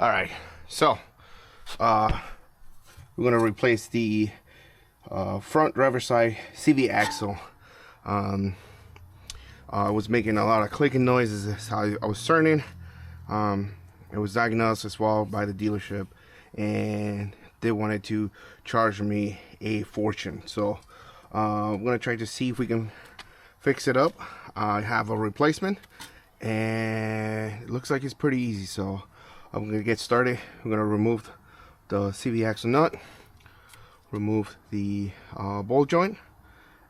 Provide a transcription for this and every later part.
All right, so we're gonna replace the front driver's side CV axle. I was making a lot of clicking noises as I was turning. It was diagnosed as well by the dealership, and they wanted to charge me a fortune. So I'm gonna try to see if we can fix it up. I have a replacement, and it looks like it's pretty easy. So I'm gonna get started. I'm gonna remove the CV axle nut, remove the ball joint,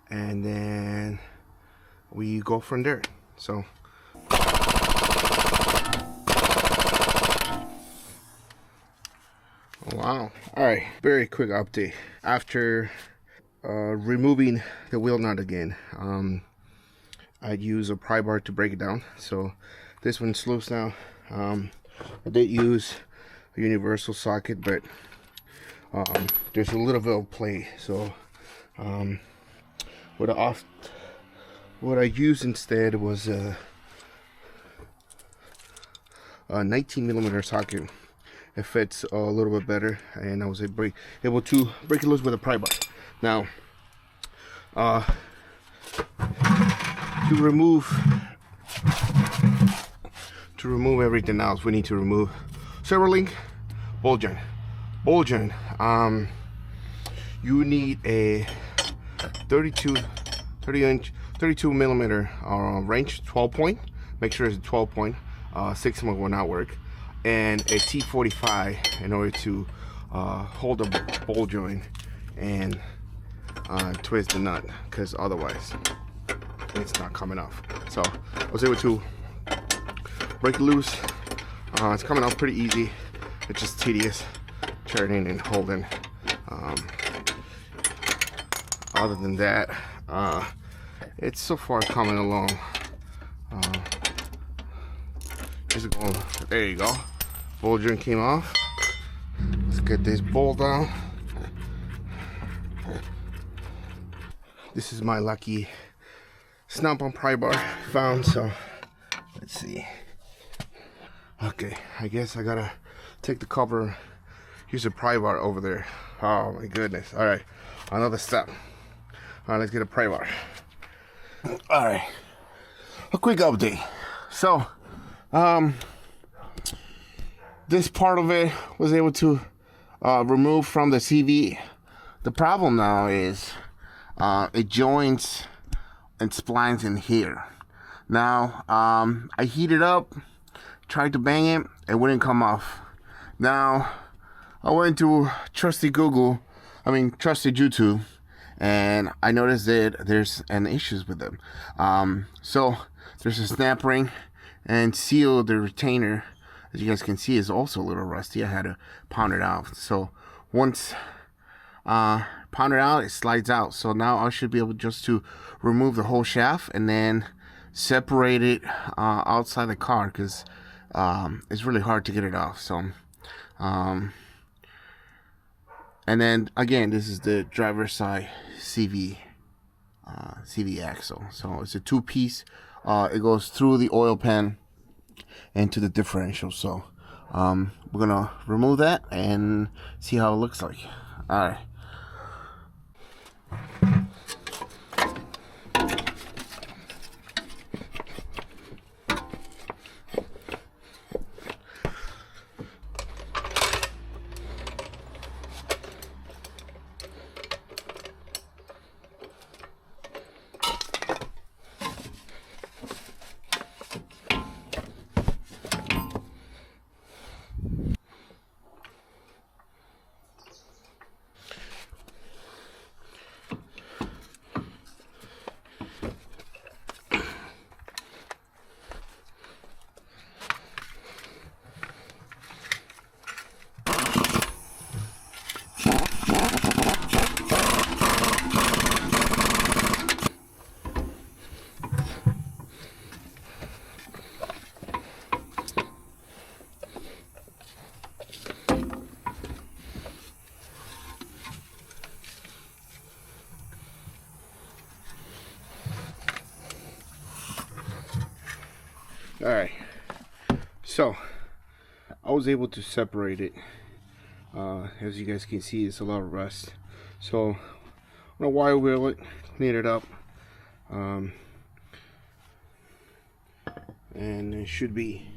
and then we go from there. So wow. All right, very quick update. After removing the wheel nut again, I use a pry bar to break it down. So this one's loose now. I did use a universal socket, but there's a little bit of play. So what I used instead was a 19mm socket. It fits a little bit better, and I was able to break it loose with a pry bar. Now, to remove everything else, we need to remove servo link, ball joint. You need a 32mm wrench, 12 point. Make sure it's a 12 point. 6 will not work, and a T45 in order to hold the ball joint and twist the nut, because otherwise it's not coming off. So I was able to break it loose. It's coming off pretty easy. It's just tedious turning and holding. Other than that, it's so far coming along. Just going, there you go. Ball joint came off. Let's get this bolt down. This is my lucky snap-on pry bar found. So let's see. Okay, I guess I gotta take the cover. Here's a pry bar over there. Oh my goodness. All right, another step. All right, let's get a pry bar. All right, a quick update. So this part of it was able to remove from the CV. The problem now is it joins and splines in here. Now I heated up, tried to bang it wouldn't come off. Now I went to trusty YouTube, and I noticed that there's an issues with them. So there's a snap ring and seal. The retainer, as you guys can see, is also a little rusty. I had to pound it out. So once pounded out, it slides out. So now I should be able just to remove the whole shaft and then separate it outside the car, because it's really hard to get it off. So and then again, this is the driver's side CV axle. So it's a two-piece. It goes through the oil pan and to the differential. So we're gonna remove that and see how it looks like. All right. All right, so I was able to separate it. As you guys can see, it's a lot of rust. So I'm gonna wire wheel it, clean it up, and it should be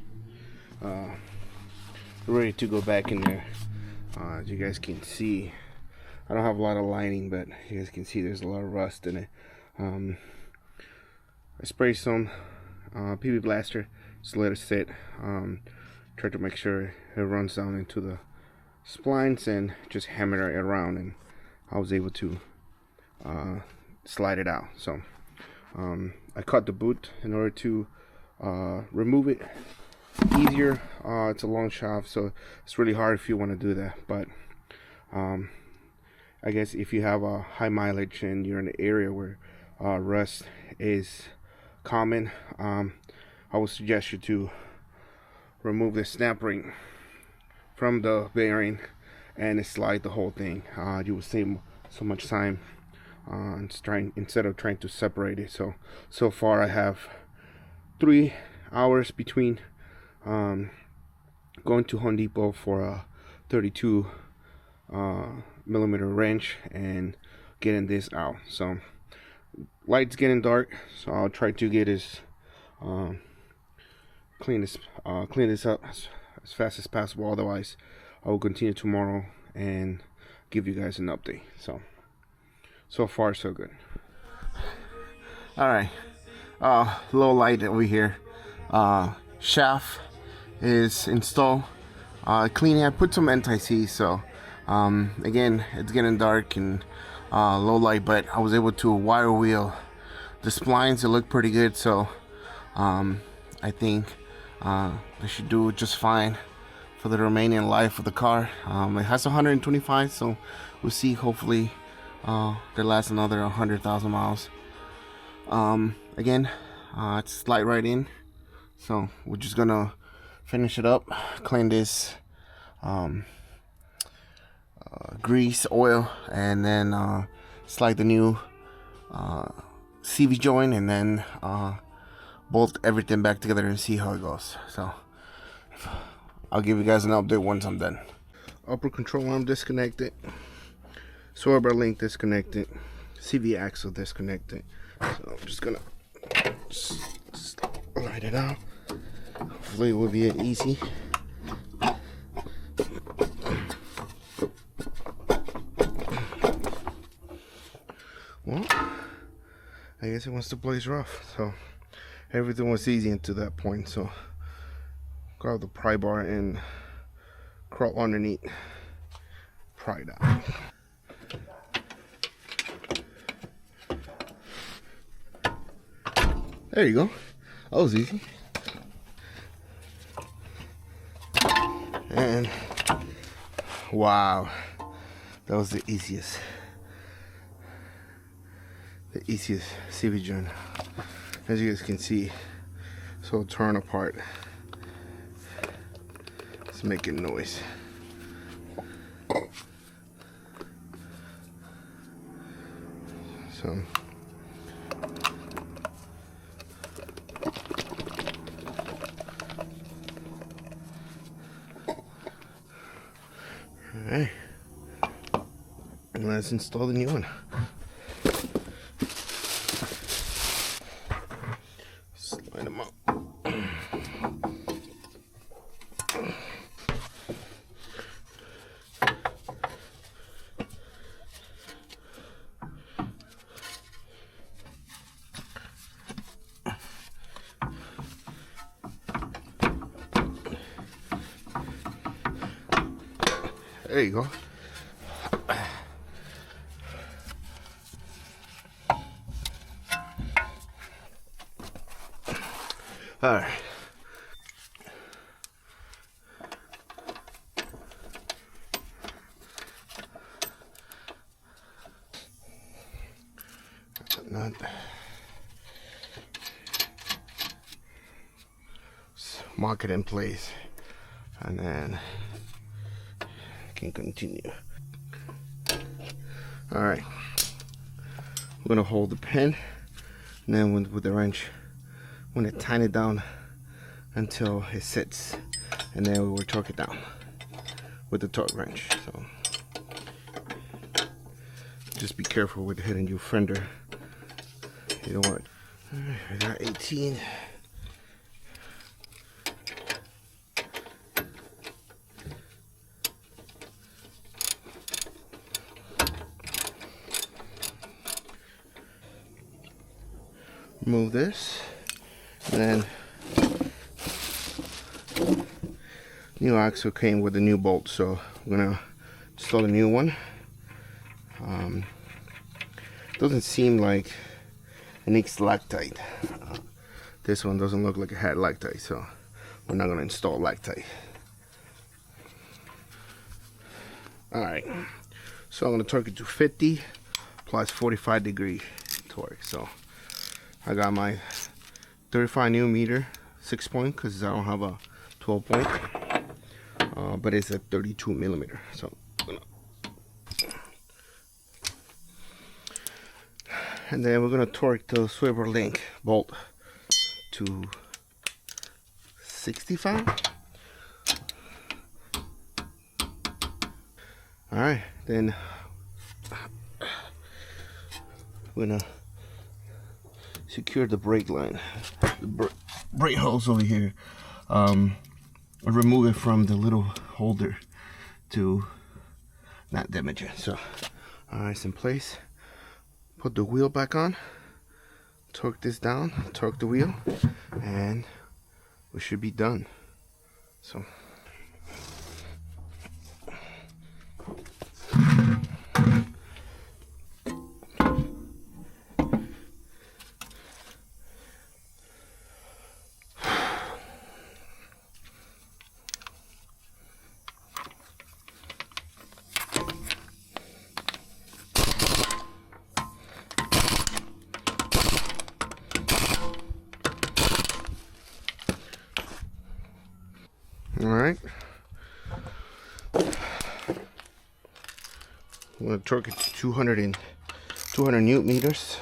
ready to go back in there. As you guys can see, I don't have a lot of lining, but you guys can see there's a lot of rust in it. I sprayed some PB Blaster, just let it sit. Try to make sure it runs down into the splines and just hammer it around, and I was able to slide it out. So I cut the boot in order to remove it easier. It's a long shaft, so it's really hard if you want to do that, but I guess if you have a high mileage and you're in an area where rust is common, I would suggest you to remove the snap ring from the bearing and slide the whole thing. You will save so much time instead of trying to separate it. So far I have 3 hours between going to Home Depot for a 32 millimeter wrench and getting this out. So light's getting dark, so I'll try to get this clean this up as fast as possible. Otherwise I will continue tomorrow and give you guys an update. So far so good. All right, low light over here. Shaft is installed. Cleaning, I put some anti-seize. So again, it's getting dark and low light, but I was able to wire wheel the splines. It looked pretty good, so I think I should do just fine for the remaining life of the car. It has 125, so we'll see. Hopefully they last another 100,000 miles. Again, it's slide right in, so we're just gonna finish it up, clean this grease, oil, and then slide the new CV joint, and then bolt everything back together and see how it goes. So I'll give you guys an update once I'm done. Upper control arm disconnected, sway link disconnected, CV axle disconnected. So I'm just gonna slide it out. Hopefully it will be easy. Well, I guess it wants to blaze rough, so everything was easy until that point. So grab the pry bar and crawl underneath, pry it out. There you go. That was easy. And wow, that was the easiest CV joint. As you guys can see, so torn apart. It's making noise. So alright, let's install the new one. Slide them up. There you go. All right. That's a nut. Just mark it in place, and then can continue. All right, we're gonna hold the pin, and then with the wrench, I'm gonna tighten it down until it sits, and then we will torque it down with the torque wrench. So just be careful with hitting your fender. You don't want it. Alright, I got 18. Remove this, and then new axle came with a new bolt, so I'm gonna install a new one. Doesn't seem like it needs Loctite. This one doesn't look like it had Loctite, so we're not gonna install Loctite. Alright, so I'm gonna torque it to 50 plus 45-degree torque. So I got my 35 newton-meter 6-point because I don't have a 12-point, but it's a 32 millimeter. So and then we're gonna torque the swivel link bolt to 65. All right, then we're gonna secure the brake line, the brake hose over here. Remove it from the little holder to not damage it. So, all right, it's in place. Put the wheel back on, torque this down, torque the wheel, and we should be done. So all right, I'm going to torque it to 200 newton meters,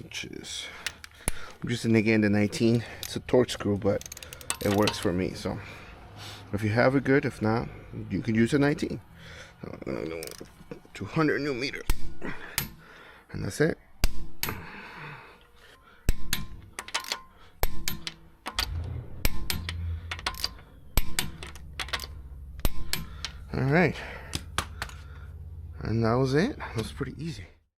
which is, I'm just again the 19. It's a torque screw, but it works for me. So if you have it, good. If not, you can use a 19. So I'm going to do 200 newton meters, and that's it. All right, and that was it. That was pretty easy.